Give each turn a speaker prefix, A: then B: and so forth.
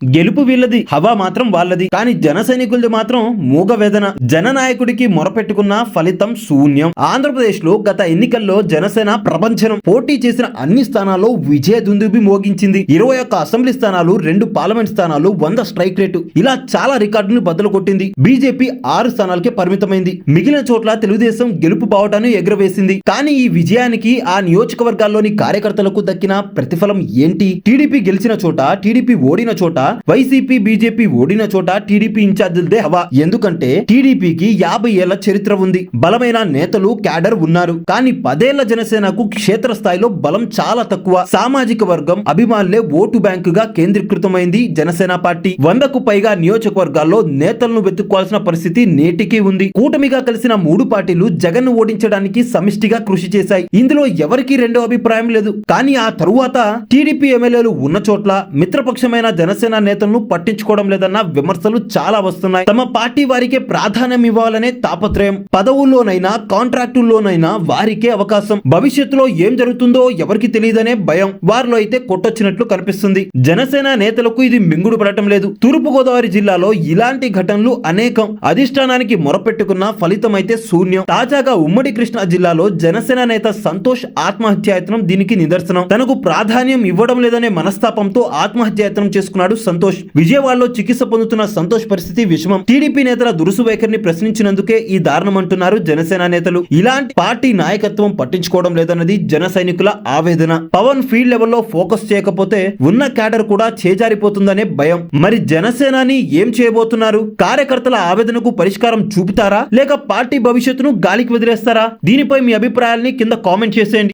A: గెలుపు వీళ్ళది, హవా మాత్రం వాళ్ళది. కానీ జన సైనికులది మాత్రం మూగవేదన. జననాయకుడికి మొరపెట్టుకున్న ఫలితం శూన్యం. ఆంధ్రప్రదేశ్ లో గత ఎన్నికల్లో జనసేన ప్రపంచనం పోటీ చేసిన అన్ని స్థానాల్లో విజయ దుందుబి మోగించింది. 21 అసెంబ్లీ స్థానాలు, 2 పార్లమెంట్ స్థానాలు, 100 స్ట్రైక్ రేటు, ఇలా చాలా రికార్డును బద్దలు కొట్టింది. బీజేపీ 6 స్థానాలకే పరిమితమైంది. మిగిలిన చోట్ల తెలుగుదేశం గెలుపు బావటాన్ని ఎగురవేసింది. కానీ ఈ విజయానికి ఆ నియోజకవర్గాల్లోని కార్యకర్తలకు దక్కిన ప్రతిఫలం ఏంటి? టీడీపీ గెలిచిన చోట, టీడీపీ ఓడిన చోట, వైసీపీ బీజేపీ ఓడిన చోట టీడీపీ ఇన్ఛార్జీలదే హవా. ఎందుకంటే టీడీపీకి 50 ఏళ్ల చరిత్ర ఉంది, బలమైన నేతలు, క్యాడర్ ఉన్నారు. కానీ 10 ఏళ్ల జనసేనకు క్షేత్రస్థాయిలో బలం చాలా తక్కువ. సామాజిక వర్గం, అభిమానులే ఓటు బ్యాంకుగా కేంద్రీకృతమైంది జనసేన పార్టీ. 100కు పైగా నియోజకవర్గాల్లో నేతలను వెతుక్కోవాల్సిన పరిస్థితి నేటికీ ఉంది. కూటమిగా కలిసిన 3 పార్టీలు జగన్ ఓడించడానికి సమిష్టిగా కృషి చేశాయి. ఇందులో ఎవరికీ రెండో అభిప్రాయం లేదు. కానీ ఆ తరువాత టీడీపీ ఎమ్మెల్యేలు ఉన్న చోట్ల మిత్రపక్షమైన జనసేన నేతలను పట్టించుకోవడం లేదన్న విమర్శలు చాలా వస్తున్నాయి. తమ పార్టీ వారికే ప్రాధాన్యం ఇవ్వాలనే తాపత్రయం. పదవుల్లోనైనా కాంట్రాక్టుల్లోనైనా వారికే అవకాశం. భవిష్యత్తులో ఏం జరుగుతుందో ఎవరికి తెలియదనే భయం వారిలో అయితే కొట్టొచ్చినట్లు కనిపిస్తుంది. జనసేన నేతలకు ఇది మింగుడు పడటం లేదు. తూర్పు గోదావరి జిల్లాలో ఇలాంటి ఘటనలు అనేకం. అధిష్టానానికి మొరపెట్టుకున్న ఫలితం అయితే శూన్యం. తాజాగా ఉమ్మడి కృష్ణా జిల్లాలో జనసేన నేత సంతోష్ ఆత్మహత్యాయత్నం దీనికి నిదర్శనం. తనకు ప్రాధాన్యం ఇవ్వడం లేదనే మనస్తాపంతో ఆత్మహత్యాయత్నం చేసుకున్నాడు సంతోష్. విజయవాడలో చికిత్స పొందుతున్న సంతోష్ పరిస్థితి విషమం. టీడీపీ నేతల దురుసు వైఖరిని ప్రశ్నించినందుకే ఈ దారుణం అంటున్నారు జనసేన నేతలు. ఇలాంటి పార్టీ నాయకత్వం పట్టించుకోవడం లేదన్నది జన సైనికుల ఆవేదన. పవన్ ఫీల్డ్ లెవెల్లో ఫోకస్ చేయకపోతే ఉన్న క్యాడర్ కూడా చేజారిపోతుందనే భయం. మరి జనసేనాని ఏం చేయబోతున్నారు? కార్యకర్తల ఆవేదనకు పరిష్కారం చూపుతారా, లేక పార్టీ భవిష్యత్తును గాలికి వదిలేస్తారా? దీనిపై మీ అభిప్రాయాల్ని కింద కామెంట్ చేసేయండి.